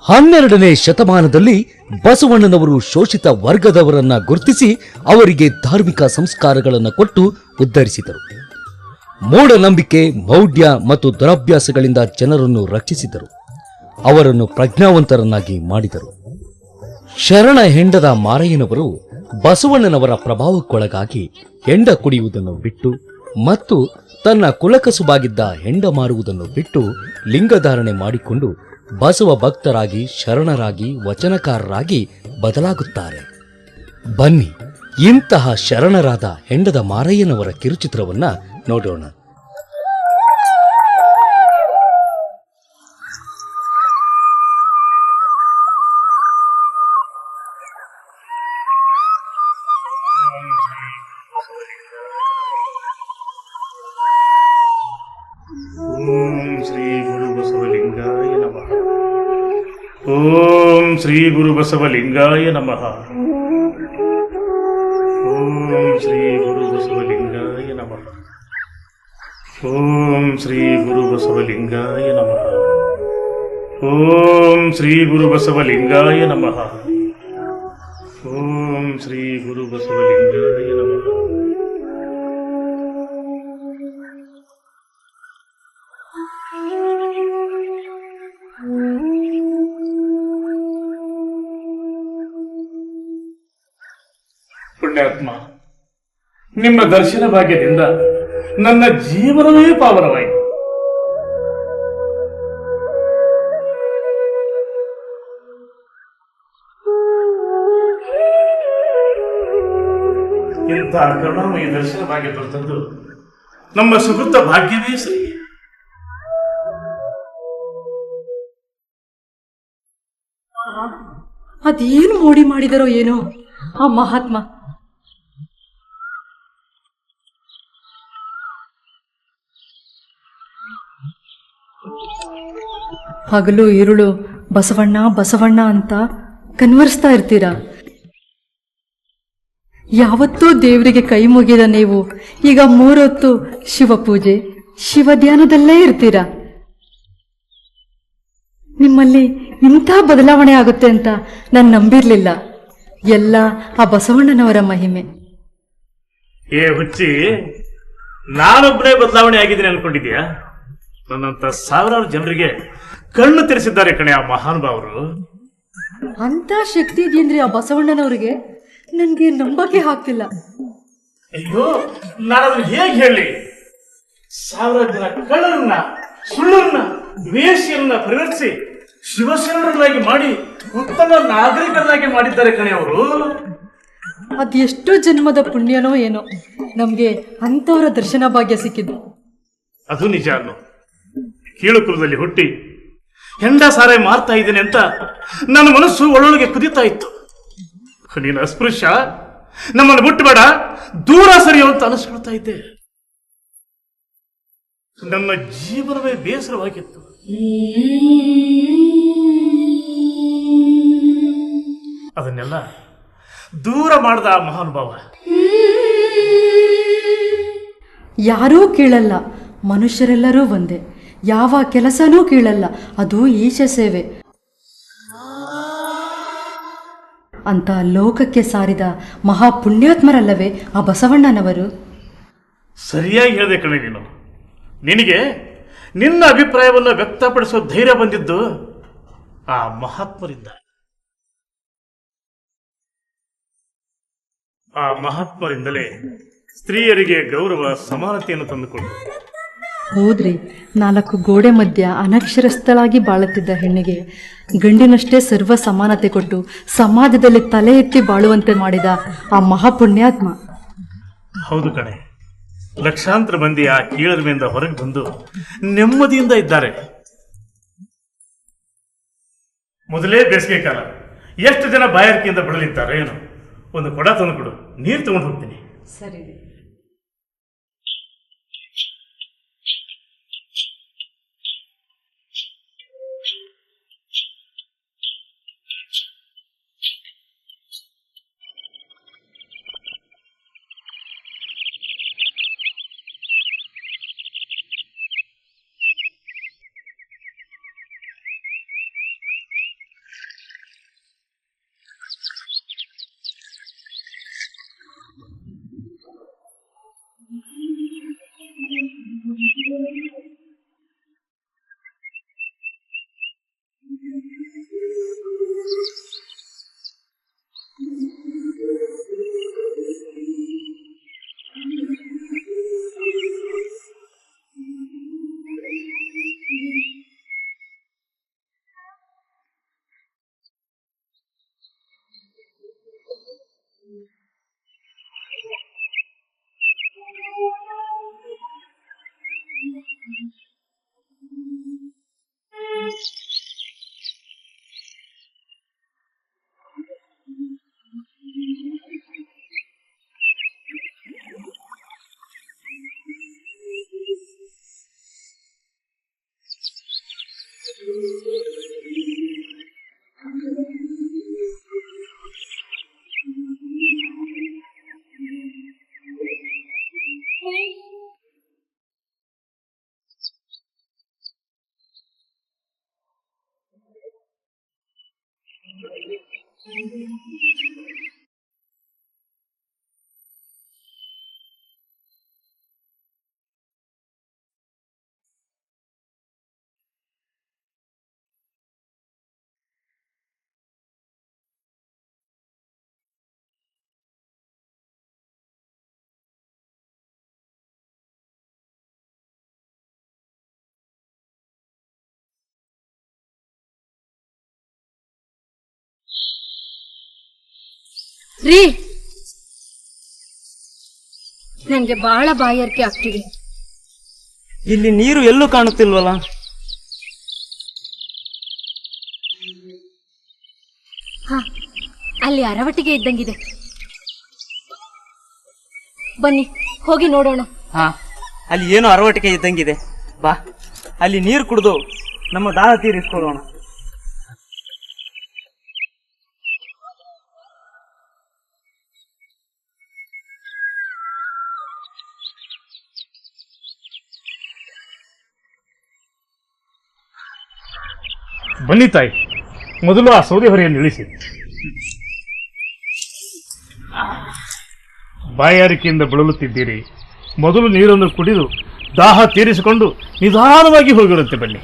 ಹನ್ನೆರಡನೇ ಶತಮಾನದಲ್ಲಿ ಬಸವಣ್ಣನವರು ಶೋಷಿತ ವರ್ಗದವರನ್ನ ಗುರುತಿಸಿ ಅವರಿಗೆ ಧಾರ್ಮಿಕ ಸಂಸ್ಕಾರಗಳನ್ನು ಕೊಟ್ಟು ಉದ್ಧರಿಸಿದರು. ಮೂಢನಂಬಿಕೆ, ಮೌಢ್ಯ ಮತ್ತು ದುರಭ್ಯಾಸಗಳಿಂದ ಜನರನ್ನು ರಕ್ಷಿಸಿದರು. ಅವರನ್ನು ಪ್ರಜ್ಞಾವಂತರನ್ನಾಗಿ ಮಾಡಿದರು. ಶರಣ ಹೆಂಡದ ಮಾರಯ್ಯನವರು ಬಸವಣ್ಣನವರ ಪ್ರಭಾವಕ್ಕೊಳಗಾಗಿ ಹೆಂಡ ಕುಡಿಯುವುದನ್ನು ಬಿಟ್ಟು ಮತ್ತು ತನ್ನ ಕುಲಕಸುಬಾಗಿದ್ದ ಹೆಂಡ ಮಾರುವುದನ್ನು ಬಿಟ್ಟು ಲಿಂಗಧಾರಣೆ ಮಾಡಿಕೊಂಡು ಬಸವ ಭಕ್ತರಾಗಿ, ಶರಣರಾಗಿ, ವಚನಕಾರರಾಗಿ ಬದಲಾಗುತ್ತಾರೆ. ಬನ್ನಿ, ಇಂತಹ ಶರಣರಾದ ಹೆಂಡದ ಮಾರಯ್ಯನವರ ಕಿರುಚಿತ್ರವನ್ನ ನೋಡೋಣ. ಓಂ ಶ್ರೀ ಗುರು ಬಸವಲಿಂಗಾಯ ನಮಃ. ಓಂ ಶ್ರೀ ಗುರು ಬಸವಲಿಂಗಾಯ ನಮಃ. ಓಂ ಶ್ರೀ ಗುರು ಬಸವಲಿಂಗಾಯ ನಮಃ. ಓಂ ಶ್ರೀ ಗುರು ಬಸವಲಿಂಗಾಯ ನಮಃ. ಓಂ ಶ್ರೀ ಗುರು ಬಸವಲಿಂಗಾಯ ನಮಃ. ಪುಣ್ಯಾತ್ಮ, ನಿಮ್ಮ ದರ್ಶನ ಭಾಗ್ಯದಿಂದ ನನ್ನ ಜೀವನವೇ ಪಾವನವಾಯಿತು. ಇಂತಹ ಕರುಣಾಮಯ ದರ್ಶನ ಭಾಗ್ಯ ದೊರೆತದ್ದು ನಮ್ಮ ಸುಕೃತ ಭಾಗ್ಯವೇ ಸರಿ. ಅದೇನು ಮೋಡಿ ಮಾಡಿದರೋ ಏನೋ ಆ ಮಹಾತ್ಮ. ಹಗಲು ഇരുಳು ಬಸವಣ್ಣ ಬಸವಣ್ಣ ಅಂತ ಕನ್ವರ್ಸ್ತಾ ಇರ್ತೀರಾ. ಯಾವತ್ತೂ ದೇವರಿಗೆ ಕೈ ಮುಗಿದ ನೀವು ಈಗ 3 ಹೊತ್ತು ಶಿವಪೂಜೆ, ಶಿವ ಧ್ಯಾನದಲ್ಲೇ ಇರ್ತೀರಾ. ನಿಮ್ಮಲ್ಲಿ ಇಂಥ ಬದಲಾವಣೆ ಆಗುತ್ತೆ ಅಂತ ನಾನು ನಂಬಿರ್ಲಿಲ್ಲ. ಎಲ್ಲ ಆ ಬಸವಣ್ಣನವರ ಮಹಿಮೆ. ಏ ಹುಚ್ಚಿ, ನಾನೊಬ್ಬನೇ ಬದಲಾವಣೆ ಆಗಿದ್ದೀನಿ ಅನ್ಕೊಂಡಿದ್ಯಾ? ನನ್ನಂತ ಸಾವಿರಾರು ಜನರಿಗೆ ಕಣ್ಣು ತೆರೆಸಿದ್ದಾರೆ ಕಣೆ ಆ ಮಹಾನುಭಾವರು. ಅಂತ ಶಕ್ತಿ ಇದೆಯಂದ್ರೆ ಆ ಬಸವಣ್ಣನವರಿಗೆ ನನ್ಗೆ ನಂಬಕ್ಕೆ ಆಗ್ತಿಲ್ಲ. ಅಯ್ಯೋ, ನಾನದನ್ನು ಹೇಗೆ ಹೇಳಿ? ಸಾವಿರಾರು ಜನ ಕಳ್ಳರನ್ನ, ಸುಳ್ಳರನ್ನ, ವೇಷಿಯನ್ನ ಪರಿವರ್ತಿಸಿ ಶಿವಶರಣರನ್ನಾಗಿ ಮಾಡಿ ಉತ್ತಮ ನಾಗರಿಕರನ್ನಾಗಿ ಮಾಡಿದ್ದಾರೆ ಕಣೆ ಅವರು. ಅದೆಷ್ಟೋ ಜನ್ಮದ ಪುಣ್ಯನೋ ಏನೋ ನಮ್ಗೆ ಅಂತವರ ದರ್ಶನ ಭಾಗ್ಯ ಸಿಕ್ಕಿದ್ದು. ಅದು ನಿಜ ಅನ್ನು. ಕೀಳು ಕುಲದಲ್ಲಿ ಹುಟ್ಟಿ ಹೆಂಡ ಸಾರೆ ಮಾರ್ತಾ ಇದ್ದೇನೆ ಅಂತ ನನ್ನ ಮನಸ್ಸು ಒಳೊಳಗೆ ಕುದಿತಾ ಇತ್ತು. ನೀನು ಅಸ್ಪೃಶ್ಯ, ನಮ್ಮನ್ನು ಬಿಟ್ಟುಬೇಡ, ದೂರ ಸರಿಯೋ ಅಂತ ಅನಿಸ್ಕೊಳ್ತಾ ಇದ್ದೆ. ನನ್ನ ಜೀವನವೇ ಬೇಸರವಾಗಿತ್ತು. ಅದನ್ನೆಲ್ಲ ದೂರ ಮಾಡಿದ ಆ ಮಹಾನುಭಾವ. ಯಾರೂ ಕೀಳಲ್ಲ, ಮನುಷ್ಯರೆಲ್ಲರೂ ಒಂದೇ. ಯಾವ ಕೆಲಸನೂ ಕೀಳಲ್ಲ, ಅದು ಈಶ ಸೇವೆ ಅಂತ ಲೋಕಕ್ಕೆ ಸಾರಿದ ಮಹಾಪುಣ್ಯಾತ್ಮರಲ್ಲವೇ ಆ ಬಸವಣ್ಣನವರು? ಸರಿಯಾಗಿ ಹೇಳಿದೆ ಕಣೆ ನೀನು. ನಿನಗೆ ನಿನ್ನ ಅಭಿಪ್ರಾಯವನ್ನು ವ್ಯಕ್ತಪಡಿಸೋ ಧೈರ್ಯ ಬಂದಿದ್ದು ಆ ಮಹಾತ್ಮರಿಂದ. ಆ ಮಹಾತ್ಮರಿಂದಲೇ ಸ್ತ್ರೀಯರಿಗೆ ಗೌರವ, ಸಮಾನತೆಯನ್ನು ತಂದುಕೊಂಡು. ಹೋದ್ರಿ, 4 ಗೋಡೆ ಮಧ್ಯ ಅನಕ್ಷರಸ್ಥಳಾಗಿ ಬಾಳುತ್ತಿದ್ದ ಹೆಣ್ಣಿಗೆ ಗಂಡಿನಷ್ಟೇ ಸರ್ವ ಸಮಾನತೆ ಕೊಟ್ಟು ಸಮಾಜದಲ್ಲಿ ತಲೆ ಎತ್ತಿ ಬಾಳುವಂತೆ ಮಾಡಿದ ಆ ಮಹಾಪುಣ್ಯಾತ್ಮ. ಹೌದು ಕಣೆ, ಲಕ್ಷಾಂತರ ಮಂದಿ ಆ ಕೀಳರಿಮೆಯಿಂದ ಹೊರಗೆ ಬಂದು ನೆಮ್ಮದಿಯಿಂದ ಇದ್ದಾರೆ. ಮೊದಲೇ ಬೇಸಿಗೆ ಕಾಲ, ಎಷ್ಟು ಜನ ಬಾಯಾರಿಕೆಯಿಂದ ಬಳಲಿದ್ದಾರೆ ಏನು. ಒಂದು ಕೊಡ ತಂದು ಕೊಡು, ನೀರು ತಗೊಂಡು ಹೋಗ್ತೀನಿ. ಸರಿ. ರೀ, ನಂಗೆ ಬಹಳ ಬಾಯಾರಿಕೆ ಆಗ್ತಿದೆ. ಇಲ್ಲಿ ನೀರು ಎಲ್ಲೂ ಕಾಣುತ್ತಿಲ್ವಲ್ಲ? ಹ, ಅಲ್ಲಿ ಅರವಟ್ಟಿಗೆ ಇದ್ದಂಗಿದೆ. ಬನ್ನಿ ಹೋಗಿ ನೋಡೋಣ. ಹಾ, ಅಲ್ಲಿ ಏನೋ ಅರವಟಿಕೆ ಇದ್ದಂಗಿದೆ. ಬಾ, ಅಲ್ಲಿ ನೀರು ಕುಡಿದು ನಮ್ಮ ದಾಹ ತೀರಿಸ್ಕೊಳ್ಳೋಣ. ಬನ್ನಿ ತಾಯಿ, ಮೊದಲು ಆ ಸೌದೆ ಹೊರೆಯನ್ನು ಇಳಿಸಿ. ಬಾಯಾರಿಕೆಯಿಂದ ಬಳಲುತ್ತಿದ್ದೀರಿ. ಮೊದಲು ನೀರನ್ನು ಕುಡಿದು ದಾಹ ತೀರಿಸಿಕೊಂಡು ನಿಧಾನವಾಗಿ ಹೋಗಿರುತ್ತೆ. ಬನ್ನಿ.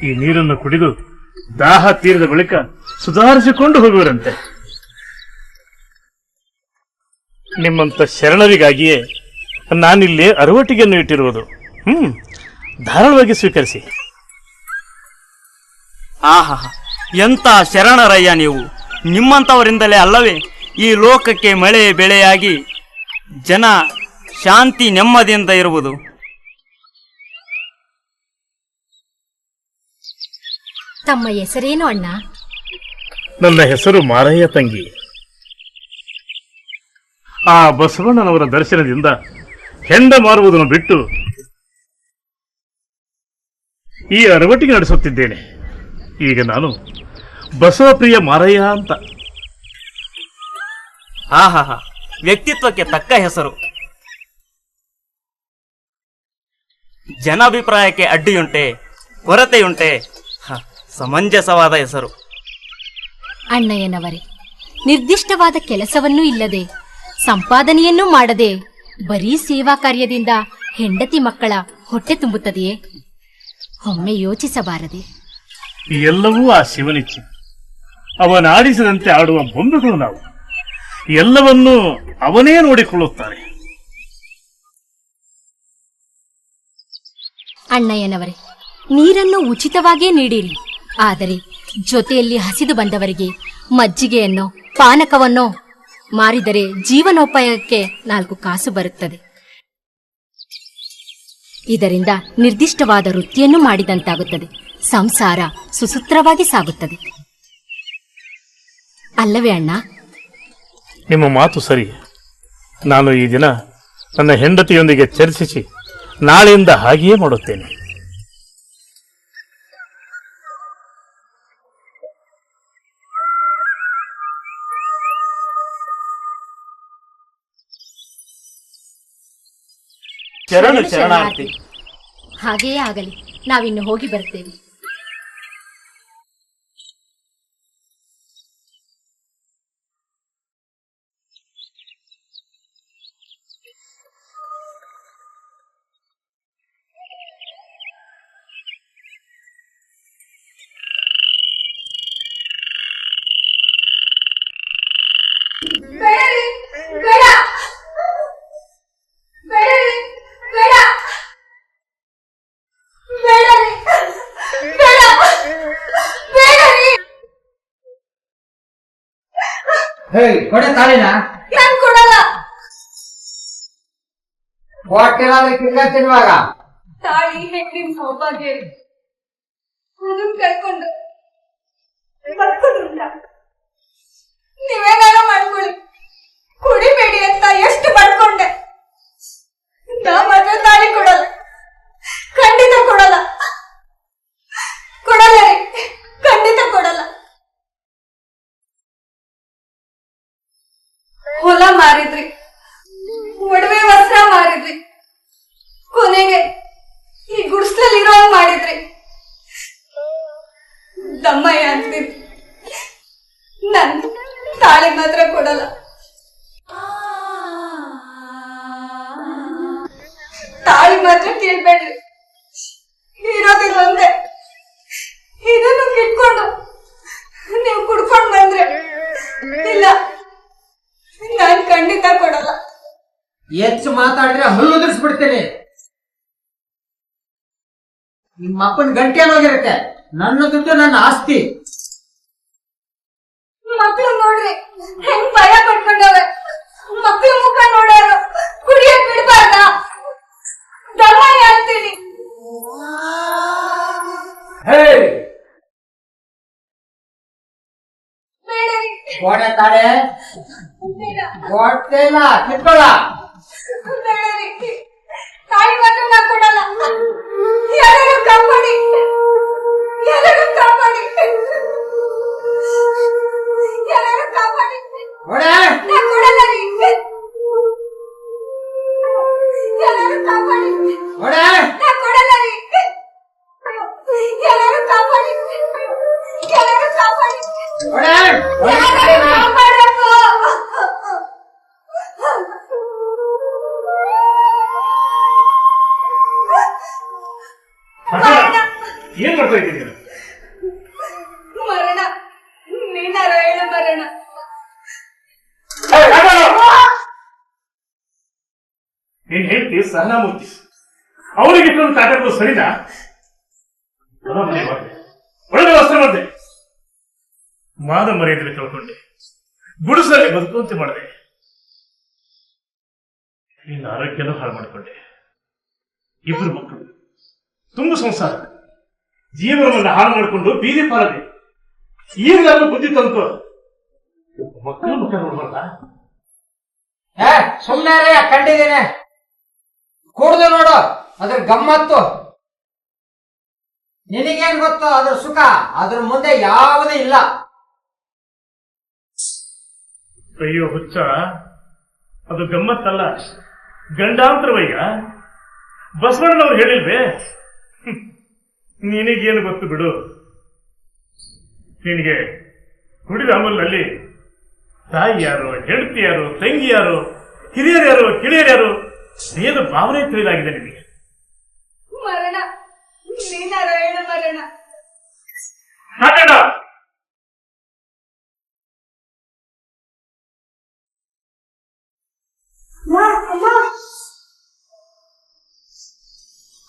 ಈ ನೀರನ್ನು ಕುಡಿದು ದಾಹ ತೀರಿದ ಬಳಿಕ ಸುಧಾರಿಸಿಕೊಂಡು ಹೋಗುವರಂತೆ. ನಿಮ್ಮಂತ ಶರಣರಿಗಾಗಿಯೇ ನಾನಿಲ್ಲಿ ಅರವಟ್ಟಿಗೆಯನ್ನು ಇಟ್ಟಿರುವುದು. ಧಾರಾಳವಾಗಿ ಸ್ವೀಕರಿಸಿ. ಆಹಾ, ಎಂತ ಶರಣರಯ್ಯ ನೀವು! ನಿಮ್ಮಂಥವರಿಂದಲೇ ಅಲ್ಲವೇ ಈ ಲೋಕಕ್ಕೆ ಮಳೆ ಬೆಳೆಯಾಗಿ ಜನ ಶಾಂತಿ ನೆಮ್ಮದಿಯಿಂದ ಇರುವುದು. ತಮ್ಮ ಹೆಸರೇನು ಅಣ್ಣ? ನನ್ನ ಹೆಸರು ಮಾರಯ್ಯ ತಂಗಿ. ಆ ಬಸವಣ್ಣನವರ ದರ್ಶನದಿಂದ ಹೆಂಡ ಮಾರುವುದನ್ನು ಬಿಟ್ಟು ಈ ಅರವಟ್ಟಿಗೆ ನಡೆಸುತ್ತಿದ್ದೇನೆ. ಈಗ ನಾನು ಬಸವಪ್ರಿಯ ಮಾರಯ್ಯ ಅಂತ. ಆಹಾ, ವ್ಯಕ್ತಿತ್ವಕ್ಕೆ ತಕ್ಕ ಹೆಸರು. ಜನಾಭಿಪ್ರಾಯಕ್ಕೆ ಅಡ್ಡಿಯುಂಟೆ, ಕೊರತೆಯುಂಟೆ? ಸಮಂಜಸವಾದ ಹೆಸರು. ಅಣ್ಣಯ್ಯನವರೇ, ನಿರ್ದಿಷ್ಟವಾದ ಕೆಲಸವನ್ನೂ ಇಲ್ಲದೆ ಸಂಪಾದನೆಯನ್ನೂ ಮಾಡದೆ ಬರೀ ಸೇವಾ ಕಾರ್ಯದಿಂದ ಹೆಂಡತಿ ಮಕ್ಕಳ ಹೊಟ್ಟೆ ತುಂಬುತ್ತದೆಯೇ? ಒಮ್ಮೆ ಯೋಚಿಸಬಾರದೆ? ಎಲ್ಲವೂ ಆ ಶಿವನಿಚ್ಛೆ. ಅವನಾಡಿಸಿದಂತೆ ಆಡುವ ಬೊಂಬೆಗಳು ನಾವು. ಎಲ್ಲವನ್ನೂ ಅವನೇ ನೋಡಿಕೊಳ್ಳುತ್ತಾರೆ. ಅಣ್ಣಯ್ಯನವರೇ, ನೀರನ್ನು ಉಚಿತವಾಗಿಯೇ ನೀಡಿರಿ. ಆದರೆ ಜೊತೆಯಲ್ಲಿ ಹಸಿದು ಬಂದವರಿಗೆ ಮಜ್ಜಿಗೆಯನ್ನೋ ಪಾನಕವನ್ನೋ ಮಾರಿದರೆ ಜೀವನೋಪಾಯಕ್ಕೆ 4 ಕಾಸು ಬರುತ್ತದೆ. ಇದರಿಂದ ನಿರ್ದಿಷ್ಟವಾದ ವೃತ್ತಿಯನ್ನು ಮಾಡಿದಂತಾಗುತ್ತದೆ. ಸಂಸಾರ ಸುಸೂತ್ರವಾಗಿ ಸಾಗುತ್ತದೆ. ಅಲ್ಲವೇ ಅಣ್ಣ? ನಿಮ್ಮ ಮಾತು ಸರಿ. ನಾನು ಈ ದಿನ ನನ್ನ ಹೆಂಡತಿಯೊಂದಿಗೆ ಚರ್ಚಿಸಿ ನಾಳೆಯಿಂದ ಹಾಗೆಯೇ ಮಾಡುತ್ತೇನೆ. ಶರಣು ಶರಣಾರ್ಥಿ. ಹಾಗೆಯೇ ಆಗಲಿ, ನಾವಿನ್ನು ಹೋಗಿ ಬರ್ತೇವೆ. ಕೊಡೆ ತಾಳಿನ ಕೊಡಲ್ಲ. ಹೊಟ್ಟೆನಾದ್ರೆ ಕಿಂಗ ತಿನ್ನುವಾಗ ತಾಳಿ ಹೆಣ್ಣಿನ ಸೌಭಾಗ್ಯ, ಅದನ್ನ ಕಳ್ಕೊಂಡ್ರೆ ಬದುಕೋದುಂಟ. ನೀವೇನಾರ ಮಾಡ್ಕೊಳ್ಳಿ, ಕುಡಿಬೇಡಿ ಅಂತ ಎಷ್ಟು ಬಡ್ಕೊಂಡೆ. ನಾ ಮಾತ್ರ ತಾಳಿ ಕೊಡಲ್ಲ, ಖಂಡಿತ ಕೊಡಲ್ಲ. ಕೊಡಲ್ಲ ರೀ, ಖಂಡಿತ ಕೊಡಲ್ಲ. ಹೊಲ ಮಾರಿದ್ರಿ, ಒಡವೆ ವಸ್ತ್ರ ಮಾರಿದ್ರಿ, ಕೊನೆಗೆ ಈ ಗುಡಿಸ್ಲಲ್ಲಿ ಇರೋ ಮಾಡಿದ್ರಿ. ದಮ್ಮಯ್ಯ ಅಂತೀರಿ, ನನ್ ತಾಳಿ ಮಾತ್ರ ಕೊಡಲ್ಲ. ತಾಳಿ ಮಾತ್ರ ಕೇಳ್ಬೇಡ್ರಿ, ಇರೋದಿಲ್ಲ ಒಂದೇ. ಇದನ್ನು ಕಿಟ್ಕೊಂಡು ನೀವು ಕುಡ್ಕೊಂಡ್ ಬಂದ್ರೆ ಇಲ್ಲ, ನಾನ್ ಖಂಡಿತ ಕೊಡಲ್ಲ. ಹೆಚ್ಚು ಮಾತಾಡಿದ್ರೆ ಹಲ್ಲು ಉದುರಿಸ್ಬಿಡ್ತೀನಿ. ನಿಮ್ಮ ಅಪ್ಪನ ಗಂಟೆ ಹೋಗಿರುತ್ತೆ, ನನ್ನ ದುಡ್ಡು ನನ್ನ ಆಸ್ತಿ. ಮಕ್ಳು ನೋಡ್ರಿ ಹೆಂಗ್ ಭಯ ಪಡ್ಕೊಂಡವೆ. ಮಕ್ಳು ಮುಖ ನೋಡೋರು ಕುಡಿಯಕ್ ಬಿಡ್ಬಾರ್ದ? ದಮ್ಮಯ್ಯ ಅಂತೀನಿ. ಬೇಡರಿ, ಗೋಡೆ ತಾಳೆ ಕೊಡ್ತೇ ಇಲ್ಲ, ಕಿತ್ಕೊಳ್ಳ. ಬೇಡರಿ, ತಾಳಿ ಮಾತ್ರ ನಾ ಕೊಡಲ್ಲ. ಎಲ್ಲರೂ ಕಾಪಾಡಿ, ಎಲ್ಲರೂ ಕಾಪಾಡಿ, ಎಲ್ಲರೂ ಕಾಪಾಡಿ. ಗೋಡೆ ನಾ ಕೊಡಲ್ಲ ರೀ. ಎಲ್ಲರೂ ಕಾಪಾಡಿ, ಗೋಡೆ ನಾ ಕೊಡಲ್ಲ ರೀ. ಎಲ್ಲರೂ ಕಾಪಾಡಿ, ಎಲ್ಲರೂ ಕಾಪಾಡಿ, ಗೋಡೆ ಎಲ್ಲರೂ ಕಾಪಾಡಪ್ಪ. ಏನ್ ಮಾಡ್ತಾ ಇದ್ದೀನಿ? ಮರಣ, ನೀನಾರಾಯಣ ಮರಣ. ನೀನ್ ಹೇಳ್ತಿ ಸಹನಾಮೂರ್ತಿ, ಅವರಿಗೆ ಇಟ್ಟೊಂದು ಕಾಟಾಡೋದು ಸರಿನಾ? ಒಳ್ಳೆ ವಸ್ತ್ರ ಮಾಡಿದೆ, ಮಾನ ಮರ್ಯಾದೆ ತಿಳ್ಕೊಂಡೆ, ಗುಡಿಸಲ್ಲಿ ಬದುಕುವಂತೆ ಮಾಡಿದೆ, ನಿನ್ನ ಆರೋಗ್ಯನೂ ಹಾಳು ಮಾಡಿಕೊಂಡೆ. ಇಬ್ಬರು ಮಕ್ಕಳು, ತುಂಬ ಸಂಸಾರ, ಜೀವನವನ್ನು ಹಾಳು ಮಾಡಿಕೊಂಡು ಬೀದಿ ಪಾಲದೆ. ಈಗ ನಾನು ಬುದ್ಧಿ ತಂದು ಮಕ್ಕಳು ಮುಖ ನೋಡ್ಬಾರ್ದ? ಸುಮ್ಮನೆ ಕಂಡಿದ್ದೀನಿ, ಕುಡ್ದು ನೋಡು, ಅದ್ರ ಗಮ್ಮತ್ತು. ನಿನಗೇನ್ ಗೊತ್ತು ಅದ್ರ ಸುಖ? ಅದ್ರ ಮುಂದೆ ಯಾವುದೂ ಇಲ್ಲ. ಅಯ್ಯೋ ಹುಚ್ಚ, ಅದು ಗಮ್ಮತ್ತಲ್ಲ, ಗಂಡಾಂತರವಯ್ಯ. ಬಸವಣ್ಣನವ್ರು ಹೇಳಿಲ್ವೇ? ನಿನಗೇನು ಗೊತ್ತು ಬಿಡು. ನಿನಗೆ ಕುಡಿದ ಅಮಲ್ನಲ್ಲಿ ತಾಯಿ ಯಾರು, ಹೆಂಡತಿ ಯಾರು, ತಂಗಿ ಯಾರು, ಹಿರಿಯರು ಯಾರು, ಕಿಳಿಯರು ಯಾರು, ಏನು ಭಾವನೆ ತಿಳಿದಾಗಿದೆ ನಿನಗೆ. ಮರಣ, ನೀನಾರಾಯಣ ಮರಣ. ಹಾಗಣ್ಣ,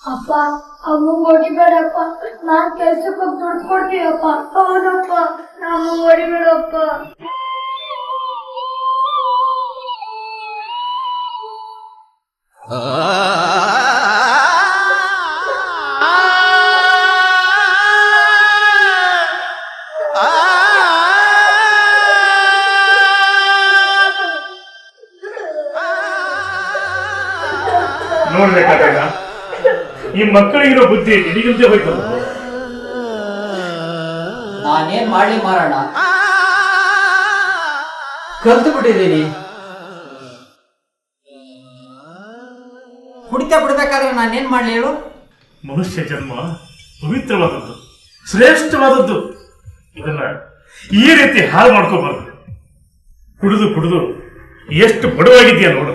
ಅಪ್ಪ, ಅಮ್ಮ ಹೊಡಿಬೇಡಪ್ಪ, ನಾನ್ ಕೆಲ್ಸಕ್ಕೆ ಹೋಗಿ ದುಡ್ಡು ಕೊಡ್ತೀವಪ್ಪ. ಹೌದಪ್ಪ, ನಮ್ಮ ಹೊಡಿಬೇಡಪ್ಪ. ನೋಡ್ಬೇಕಾಗ ಈ ಮಕ್ಕಳಿಗಿರೋ ಬುದ್ಧಿ ನಿನಗಿಲ್ದೆ ಹೋಯ್ತು. ನಾನೇನ್ ಮಾಡ್ಲಿ ಮಾರಣ್ಣ, ಕಲ್ತು ಬಿಟ್ಟಿದ್ದೀನಿ. ಕುಡಿತ ಬಿಡ್ಬೇಕಾದ್ರೆ ನಾನೇನ್ ಮಾಡ್ಲಿ ಹೇಳು? ಮನುಷ್ಯ ಜನ್ಮ ಪವಿತ್ರವಾದದ್ದು, ಶ್ರೇಷ್ಠವಾದದ್ದು. ಇದನ್ನ ಈ ರೀತಿ ಹಾಳು ಮಾಡ್ಕೋಬಾರ್ದು. ಕುಡಿದು ಕುಡಿದು ಎಷ್ಟು ಬಡವಾಗಿದ್ಯಾ ನೋಡು.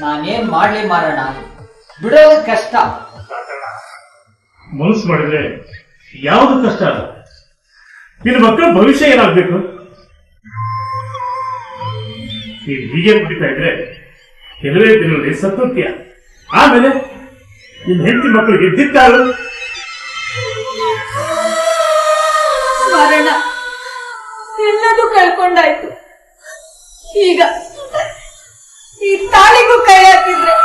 ನಾನೇನ್ ಮಾಡ್ಲಿ ಮಾರಣ್ಣ, ಬಿಡೋದು ಕಷ್ಟ. ಮನಸ್ಸು ಮಾಡಿದ್ರೆ ಯಾವುದು ಕಷ್ಟ ಅಲ್ಲ. ನಿನ್ನ ಮಕ್ಕಳ ಭವಿಷ್ಯ ಏನಾಗ್ಬೇಕು? ನೀನು ಹೀಗೆ ಕುಡಿತಾ ಇದ್ರೆ ಕೆಲವೇ ದಿನಗಳಲ್ಲಿ ಸತ್ತೋಗ್ತೀಯ. ಆಮೇಲೆ ನಿನ್ನ ಹೆಂಡತಿ ಮಕ್ಕಳು ಗೆದ್ದಿದ್ದಾರು. ಮಾರಣ್ಣ, ಎಲ್ಲದೂ ಕಳ್ಕೊಂಡಾಯ್ತು. ಈಗ ಈ ತಾಳಿಗೂ ಕೈ ಹಾಕಿದ್ರೆ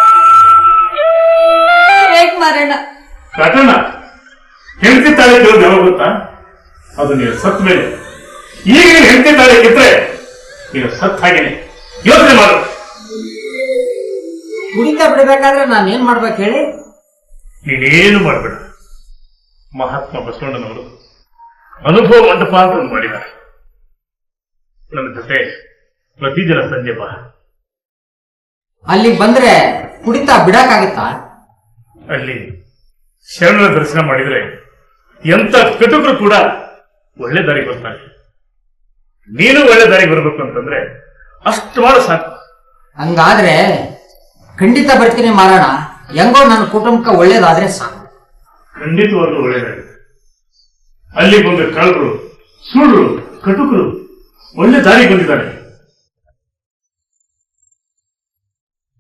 ಹೇಗ್ ಮಾರಣ್ಣ? ಕಾಟಣ್ಣ, ಹೆಂಡತಿ ತಾಳಿ ಗೆಲ್ಲೋದು ಯಾವಾಗ ಗೊತ್ತಾ? ಅದು ನೀವು ಸತ್ತ ಮೇಲೆ. ಈಗ ನೀನು ಹೆಂಡತಿ ತಾಳಿ ಗೆದ್ರೆ ನೀನು ಸತ್ತ ಹಾಗೇನೆ. ಯೋಚನೆ ಮಾಡು. ಕುಡಿತ ಬಿಡ್ಬೇಕಾದ್ರೆ ನಾನೇನ್ ಮಾಡ್ಬೇಕು ಹೇಳಿ? ನೀನೇನು ಮಾಡಬೇಡ. ಮಹಾತ್ಮ ಬಸವಣ್ಣನವರು ಅನುಭವ ಮಂಟಪ ಅಂತ ಒಂದು ಮಾಡಿದ್ದಾರೆ. ನನ್ನ ಜೊತೆ ಪ್ರತಿದಿನ ಸಂಜೆ ಬಾ. ಅಲ್ಲಿಗೆ ಬಂದ್ರೆ ಕುಡಿತ ಬಿಡಕ್ಕಾಗತ್ತಾ? ಅಲ್ಲಿ ಶರಣರ ದರ್ಶನ ಮಾಡಿದ್ರೆ ಎಂತ ಕಟುಕರು ಕೂಡ ಒಳ್ಳೆ ದಾರಿಗೆ ಬರ್ತಾರೆ. ನೀನು ಒಳ್ಳೆ ದಾರಿಗೆ ಬರ್ಬೇಕು ಅಂತಂದ್ರೆ ಅಷ್ಟು ಮಾಡು ಸಾಕು. ಹಂಗಾದ್ರೆ ಖಂಡಿತ ಬರ್ತೀನಿ ಮಾರಣ. ಹೆಂಗೋ ನನ್ನ ಕುಟುಂಬಕ್ಕೆ ಒಳ್ಳೇದಾದ್ರೆ ಸಾಕು. ಖಂಡಿತವಾಗ್ಲೂ ಒಳ್ಳೇದಾಗುತ್ತೆ. ಅಲ್ಲಿ ಬಂದ ಕಳ್ಳರು, ಸುಳ್ಳು, ಕಟುಕರು ಒಳ್ಳೆ ದಾರಿಗೆ ಬಂದಿದ್ದಾರೆ.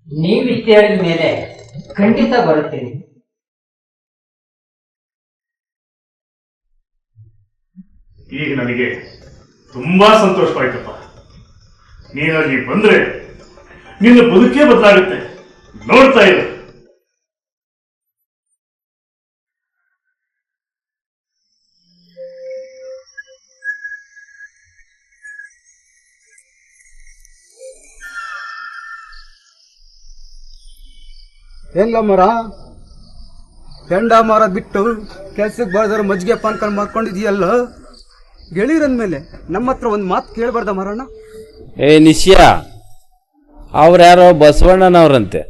ನೀವಿಷ್ಟು ಹೇಳಿದ ಮೇಲೆ ಖಂಡಿತ ಬರುತ್ತೀನಿ. ಈಗ ನನಗೆ ತುಂಬಾ ಸಂತೋಷವಾಯ್ತಪ್ಪ. ನೀನಲ್ಲಿ ಬಂದ್ರೆ ನಿನ್ನ ಬದುಕೇ ಬದಲಾಗುತ್ತೆ. ನೋಡ್ತಾ ಇರು. ಹೆಂಗ ಮರ ಹೆಂಡ ಮರ ಬಿಟ್ಟು ಕೆಲ್ಸಕ್ಕೆ ಬರ್ದಾರ ಮಜ್ಜಿಗೆ ಪಾನ್ಕಲ್ ಮಾಡ್ಕೊಂಡಿದೀಯಲ್ಲ, ಗೆಳೀರಂದ್ಮೇಲೆ ನಮ್ಮ ಹತ್ರ ಒಂದು ಮಾತು ಕೇಳಬಾರ್ದ ಮರಣ್ಣ? ಏ ನಿಶ್ಯ, ಅವ್ರ್ಯಾರೋ ಬಸವಣ್ಣನವ್ರಂತೆ.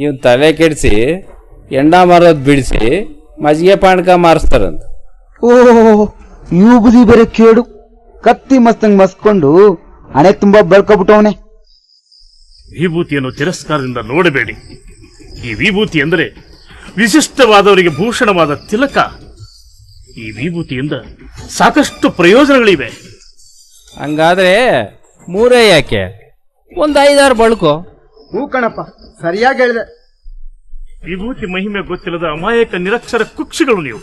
ಇವ್ ತಲೆ ಕೆಡಿಸಿ ಎಂಡ ಮಾರೋದ್ ಬಿಡಿಸಿ ಮಜ್ಜಿಗೆ ಪಾಣ್ಕ ಮಾರಿಸ್ತಾರಂತ. ಓ, ಇವು ಬುದಿ ಬೇರೆ ಕೇಡು. ಕತ್ತಿ ಮಸ್ತಂಗ್ ಮಸ್ಕೊಂಡು ಹಣೆ ತುಂಬಾ ಬೆಳ್ಕೊಬಿಟ್ಟವನೆ. ವಿಭೂತಿಯನ್ನು ತಿರಸ್ಕಾರದಿಂದ ನೋಡಬೇಡಿ. ಈ ವಿಭೂತಿ ಎಂದರೆ ವಿಶಿಷ್ಟವಾದವರಿಗೆ ಭೂಷಣವಾದ ತಿಲಕ. ಈ ವಿಭೂತಿಯಿಂದ ಸಾಕಷ್ಟು ಪ್ರಯೋಜನಗಳಿವೆ. ಹಂಗಾದ್ರೆ ಮೂರೇ ಯಾಕೆ, ಒಂದ್ 5-6 ಬಳ್ಕೋ. ಹೂ ಕಣಪ್ಪ, ಸರಿಯಾಗಿ ಹೇಳಿದೆ. ವಿಭೂತಿ ಮಹಿಮೆ ಗೊತ್ತಿಲ್ಲದ ಅಮಾಯಕ ನಿರಕ್ಷರ ಕುಕ್ಷಿಗಳು ನೀವು.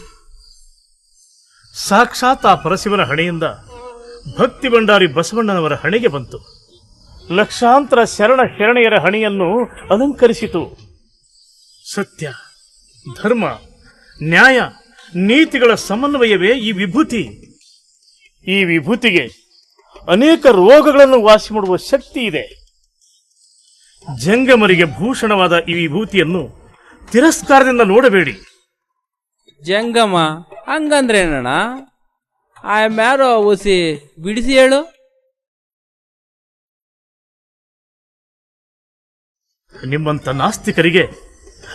ಸಾಕ್ಷಾತ್ ಆ ಪರಶಿವನ ಹಣೆಯಿಂದ ಭಕ್ತಿ ಭಂಡಾರಿ ಬಸವಣ್ಣನವರ ಹಣೆಗೆ ಬಂತು. ಲಕ್ಷಾಂತರ ಶರಣ ಶರಣೆಯರ ಹಣೆಯನ್ನು ಅಲಂಕರಿಸಿತು. ಸತ್ಯ, ಧರ್ಮ, ನ್ಯಾಯ, ನೀತಿಗಳ ಸಮನ್ವಯವೇ ಈ ವಿಭೂತಿ. ಈ ವಿಭೂತಿಗೆ ಅನೇಕ ರೋಗಗಳನ್ನು ವಾಸಿ ಮಾಡುವ ಶಕ್ತಿ ಇದೆ. ಜಂಗಮರಿಗೆ ಭೂಷಣವಾದ ಈ ವಿಭೂತಿಯನ್ನು ತಿರಸ್ಕಾರದಿಂದ ನೋಡಬೇಡಿ. ಜಂಗಮ ಹಂಗಂದ್ರೇನಣ್ಣ? ಆ ಮ್ಯಾರೋ ಒಸಿ ಬಿಡಿಸಿ ಹೇಳು. ನಿಮ್ಮಂತ ನಾಸ್ತಿಕರಿಗೆ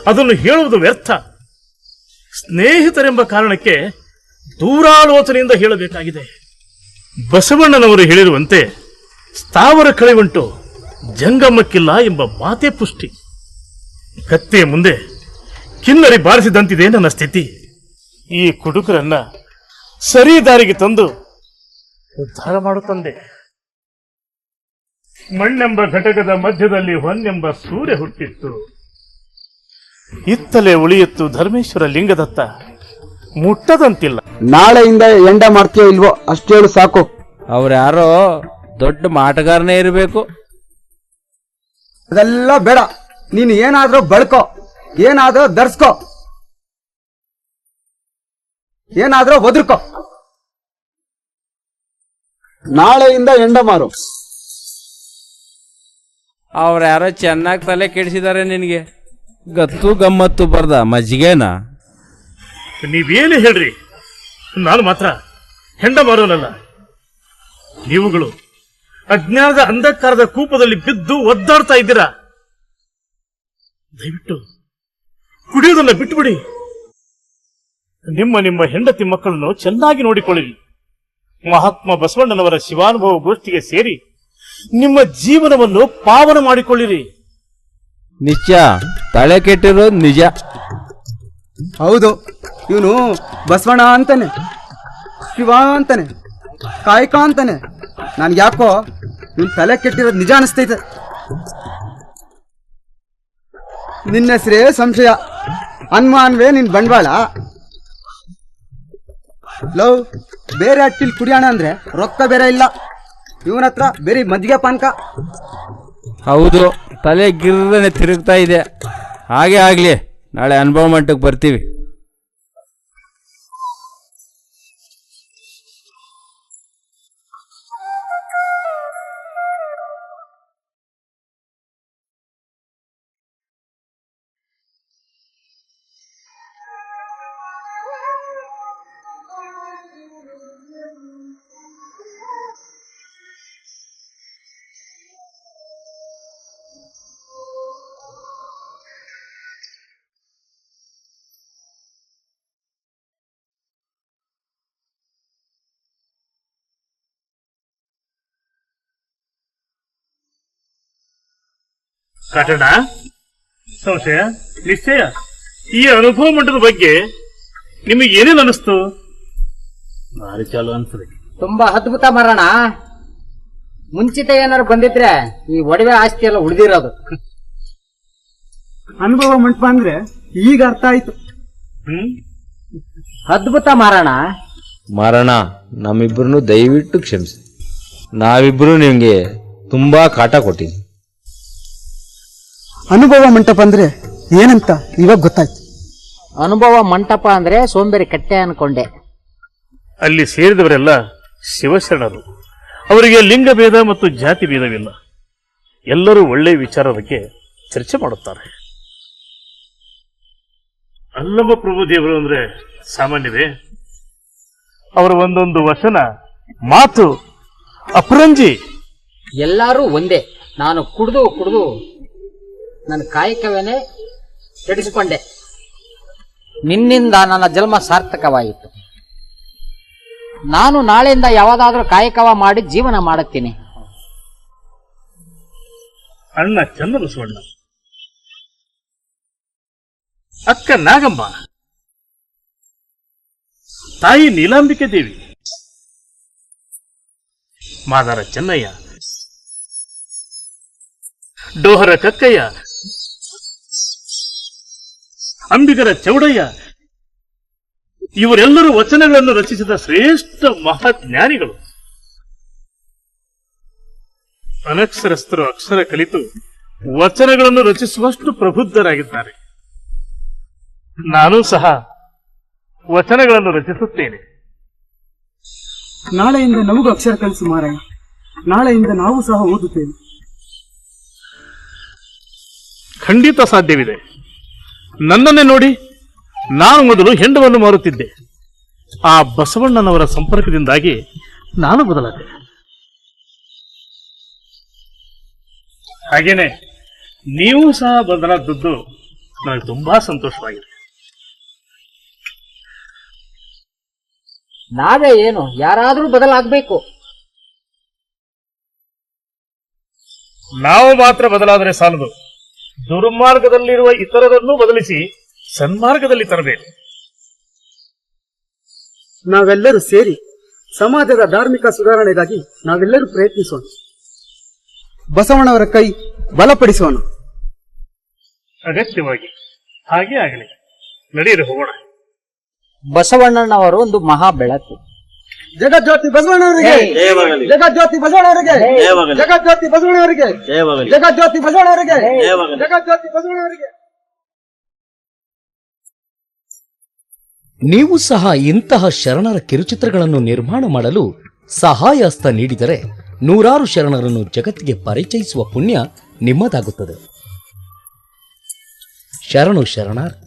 ಅದನ್ನು ಹೇಳುವುದು ವ್ಯರ್ಥ. ಸ್ನೇಹಿತರೆಂಬ ಕಾರಣಕ್ಕೆ ದೂರಾಲೋಚನೆಯಿಂದ ಹೇಳಬೇಕಾಗಿದೆ. ಬಸವಣ್ಣನವರು ಹೇಳಿರುವಂತೆ ಸ್ಥಾವರ ಕಳೆವುಂಟು, ಜಂಗಮಕ್ಕಿಲ್ಲ ಎಂಬ ಮಾತೇ ಪುಷ್ಟಿ. ಕತ್ತೆ ಮುಂದೆ ಕಿನ್ನರಿ ಬಾರಿಸಿದಂತಿದೆ ನನ್ನ ಸ್ಥಿತಿ. ಈ ಕುಡುಕರನ್ನ ಸರಿ ದಾರಿಗೆ ತಂದು ಉದ್ಧಾರ ಮಾಡುತ್ತಂದೆ. ಮಣ್ಣೆಂಬ ಘಟಕದ ಮಧ್ಯದಲ್ಲಿ ಹೊನ್ನೆಂಬ ಸೂರ್ಯ ಹುಟ್ಟಿತ್ತು. ಇತ್ತಲೇ ಉಳಿಯಿತ್ತು ಧರ್ಮೇಶ್ವರ ಲಿಂಗದತ್ತ, ಮುಟ್ಟದಂತಿಲ್ಲ. ನಾಳೆಯಿಂದ ಎಂಡ ಮಾಡ್ತೀಯೋ ಇಲ್ವೋ ಅಷ್ಟು ಹೇಳು ಸಾಕು. ಅವ್ರ್ಯಾರೋ ದೊಡ್ಡ ಮಾಟಗಾರನೇ ಇರಬೇಕು. ಅದೆಲ್ಲ ಬೇಡ. ನೀನು ಏನಾದ್ರೂ ಬಳ್ಕೋ, ಏನಾದ್ರೂ ಧರ್ಸ್ಕೋ, ಏನಾದ್ರೂ ಒದರ್ಕೋ. ನಾಳೆಯಿಂದ ಎಂಡ ಮಾರು. ಅವ್ರ್ಯಾರೋ ಚೆನ್ನಾಗಿ ತಲೆ ಕೆಡಿಸಿದ್ದಾರೆ ನಿನಗೆ. ಗತ್ತು ಗಮ್ಮತ್ತು ಬರ್ದ ಮಜ್ಜಿಗೆನ. ನೀವೇನು ಹೇಳ್ರಿ, ನಾನು ಮಾತ್ರ ಹೆಂಡ ಮಾರೋನಲ್ಲ. ನೀವುಗಳು ಅಜ್ಞಾನದ ಅಂಧಕಾರದ ಕೂಪದಲ್ಲಿ ಬಿದ್ದು ಒದ್ದಾಡ್ತಾ ಇದ್ದೀರಾ. ದಯವಿಟ್ಟು ಕುಡಿಯೋದನ್ನ ಬಿಟ್ಟುಬಿಡಿ. ನಿಮ್ಮ ಹೆಂಡತಿ ಮಕ್ಕಳನ್ನು ಚೆನ್ನಾಗಿ ನೋಡಿಕೊಳ್ಳಿರಿ. ಮಹಾತ್ಮ ಬಸವಣ್ಣನವರ ಶಿವಾನುಭವ ಗೋಷ್ಠಿಗೆ ಸೇರಿ ನಿಮ್ಮ ಜೀವನವನ್ನು ಪಾವನ ಮಾಡಿಕೊಳ್ಳಿರಿ. ನಿಜ, ತಲೆ ಕೆಟ್ಟಿರೋದು ನಿಜ. ಹೌದು, ಇವನು ಬಸವಣ್ಣ ಅಂತಾನೆ, ಶಿವ ಅಂತಾನೆ, ಕಾಯಕ ಅಂತಾನೆ. ನನ್ಗೆ ಯಾಕೋ ಇವನ್ ತಲೆ ಕೆಟ್ಟಿರೋದು ನಿಜ ಅನಿಸ್ತೈತೆ. ನಿನ್ನ ಹೆಸರೇ ಸಂಶಯ, ಅನ್ಮಾನ್ವೇ ನಿನ್ ಬಂಡವಾಳ. ಲವ್ ಬೇರೆ ಅಟ್ಟಿಲ್ ಕುಡಿಯೋಣ ಅಂದ್ರೆ ರೊಕ್ಕ ಬೇರೆ ಇಲ್ಲ, ಇವನ ಹತ್ರ ಬೇರೆ ಮಜ್ಜಿಗೆ ಪಾನಕ. ಹೌದು, ತಲೆ ಗಿರ್ರನೆ ತಿರುಗ್ತಾ ಇದೆ. ಹಾಗೆ ಆಗ್ಲಿ, ನಾಳೆ ಅನುಭವ ಮಟ್ಟಕ್ಕೆ ಬರ್ತೀವಿ. ಕಾಟಣ್ಣ, ಸಂಶಯ ನಿಶ್ಚಯ ಈ ಅನುಭವ ಮಟ್ಟದ ಬಗ್ಗೆ ನಿಮಗೆ ಏನೇನು ಅನಿಸ್ತು? ಭಾರಿ ಚಾಲು ಅನ್ಸದೆ. ತುಂಬಾ ಅದ್ಭುತ ಮಾರಣ್ಣ. ಮುಂಚಿತ ಏನಾರು ಬಂದಿದ್ರೆ ಈ ಒಡವೆ ಆಸ್ತಿ ಎಲ್ಲ ಉಳಿದಿರೋದು. ಅನುಭವ ಮಂಟಪ ಅಂದ್ರೆ ಈಗ ಅರ್ಥ ಆಯ್ತು. ಅದ್ಭುತ ಮಾರಣ್ಣ. ಮಾರಣ, ನಮ್ಮಿಬ್ಬರನ್ನು ದಯವಿಟ್ಟು ಕ್ಷಮಿಸಿ. ನಾವಿಬ್ರು ನಿಮ್ಗೆ ತುಂಬಾ ಕಾಟ ಕೊಟ್ಟಿದ್ವಿ. ಅನುಭವ ಮಂಟಪ ಅಂದ್ರೆ ಏನಂತ ಇವಾಗ ಗೊತ್ತಾಯ್ತು. ಅನುಭವ ಮಂಟಪ ಅಂದ್ರೆ ಸೋಂಬೇರಿ ಕಟ್ಟೆ ಅನ್ಕೊಂಡೆ. ಅಲ್ಲಿ ಸೇರಿದವರೆಲ್ಲ ಶಿವಶರಣರು. ಅವರಿಗೆ ಲಿಂಗಭೇದ ಮತ್ತು ಜಾತಿ ಭೇದವಿಲ್ಲ. ಎಲ್ಲರೂ ಒಳ್ಳೆಯ ವಿಚಾರದ ಬಗ್ಗೆ ಚರ್ಚೆ ಮಾಡುತ್ತಾರೆ. ಅಲ್ಲಮ್ಮ ಪ್ರಭು ದೇವರು ಅಂದ್ರೆ ಸಾಮಾನ್ಯವೇ? ಅವರ ಒಂದೊಂದು ವಚನ, ಮಾತು ಅಪರಂಜಿ. ಎಲ್ಲರೂ ಒಂದೇ. ನಾನು ಕುಡಿದು ಕುಡಿದು ನನ್ನ ಕಾಯಕವೇನೆ ಕೆಡಿಸಿಕೊಂಡೆ. ನಿನ್ನಿಂದ ನನ್ನ ಜನ್ಮ ಸಾರ್ಥಕವಾಯಿತು. ನಾನು ನಾಳೆಯಿಂದ ಯಾವ್ದಾದ್ರೂ ಕಾಯಕವ ಮಾಡಿ ಜೀವನ ಮಾಡುತ್ತೀನಿ. ಅಣ್ಣ ಚನ್ನಬಸವಣ್ಣ, ಅಕ್ಕ ನಾಗಮ್ಮ, ತಾಯಿ ನೀಲಾಂಬಿಕೆ ದೇವಿ, ಮಾದಾರ ಚೆನ್ನಯ್ಯ, ಡೋಹರ ಕಕ್ಕಯ್ಯ, ಅಂಬಿಗರ ಚೌಡಯ್ಯ, ಇವರೆಲ್ಲರೂ ವಚನಗಳನ್ನು ರಚಿಸಿದ ಶ್ರೇಷ್ಠ ಮಹಾಜ್ಞಾನಿಗಳು. ಅನಕ್ಷರಸ್ಥರು ಅಕ್ಷರ ಕಲಿತು ವಚನಗಳನ್ನು ರಚಿಸುವಷ್ಟು ಪ್ರಬುದ್ಧರಾಗಿದ್ದಾರೆ. ನಾನು ಸಹ ವಚನಗಳನ್ನು ರಚಿಸುತ್ತೇನೆ. ನಾಳೆಯಿಂದ ನಮಗೂ ಅಕ್ಷರ ಕಲಿಸು ಮಾರಾಯ. ನಾಳೆಯಿಂದ ನಾವು ಸಹ ಓದುತ್ತೇವೆ. ಖಂಡಿತ ಸಾಧ್ಯವಿದೆ. ನನ್ನನ್ನೇ ನೋಡಿ, ನಾನು ಮೊದಲು ಹೆಂಡವನ್ನು ಮಾರುತ್ತಿದ್ದೆ. ಆ ಬಸವಣ್ಣನವರ ಸಂಪರ್ಕದಿಂದಾಗಿ ನಾನು ಬದಲಾದೆ. ಹಾಗೇನೆ ನೀವು ಸಹ ಬದಲಾದದ್ದು ನನಗೆ ತುಂಬಾ ಸಂತೋಷವಾಗಿದೆ. ನಾವೇ ಏನು, ಯಾರಾದ್ರೂ ಬದಲಾಗಬೇಕು. ನಾವು ಮಾತ್ರ ಬದಲಾದರೆ ಸಾಲದು. ದುರ್ಮಾರ್ಗದಲ್ಲಿರುವ ಇತರರನ್ನು ಬದಲಿಸಿ ಸನ್ಮಾರ್ಗದಲ್ಲಿ ತರಬೇಕು. ನಾವೆಲ್ಲರೂ ಸೇರಿ ಸಮಾಜದ ಧಾರ್ಮಿಕ ಸುಧಾರಣೆಗಾಗಿ ನಾವೆಲ್ಲರೂ ಪ್ರಯತ್ನಿಸೋಣ. ಬಸವಣ್ಣವರ ಕೈ ಬಲಪಡಿಸೋಣ. ಅಗತ್ಯವಾಗಿ ಹಾಗೆ ಆಗಲಿ. ನಡೆಯಿರಿ, ಹೋಗೋಣ. ಬಸವಣ್ಣನವರು ಒಂದು ಮಹಾ ಬೆಳಕು. ಜಗಜ್ಯೋತಿ ಬಸವಣ್ಣವರಿಗೆ, ಜಗಜ್ಯೋತಿ ಬಸವಣ್ಣವರಿಗೆ, ಜಗಜ್ಯೋತಿ ಬಸವಣ್ಣವರಿಗೆ, ಜಗಜ್ಯೋತಿ ಬಸವಣ್ಣವರಿಗೆ, ಜಗಜ್ಯೋತಿ ಬಸವಣ್ಣವರಿಗೆ. ನೀವು ಸಹ ಇಂತಹ ಶರಣರ ಕಿರುಚಿತ್ರಗಳನ್ನು ನಿರ್ಮಾಣ ಮಾಡಲು ಸಹಾಯ ಹಸ್ತ ನೀಡಿದರೆ ನೂರಾರು ಶರಣರನ್ನು ಜಗತ್ತಿಗೆ ಪರಿಚಯಿಸುವ ಪುಣ್ಯ ನಿಮ್ಮದಾಗುತ್ತದೆ. ಶರಣು ಶರಣಾರ್ಥಿ.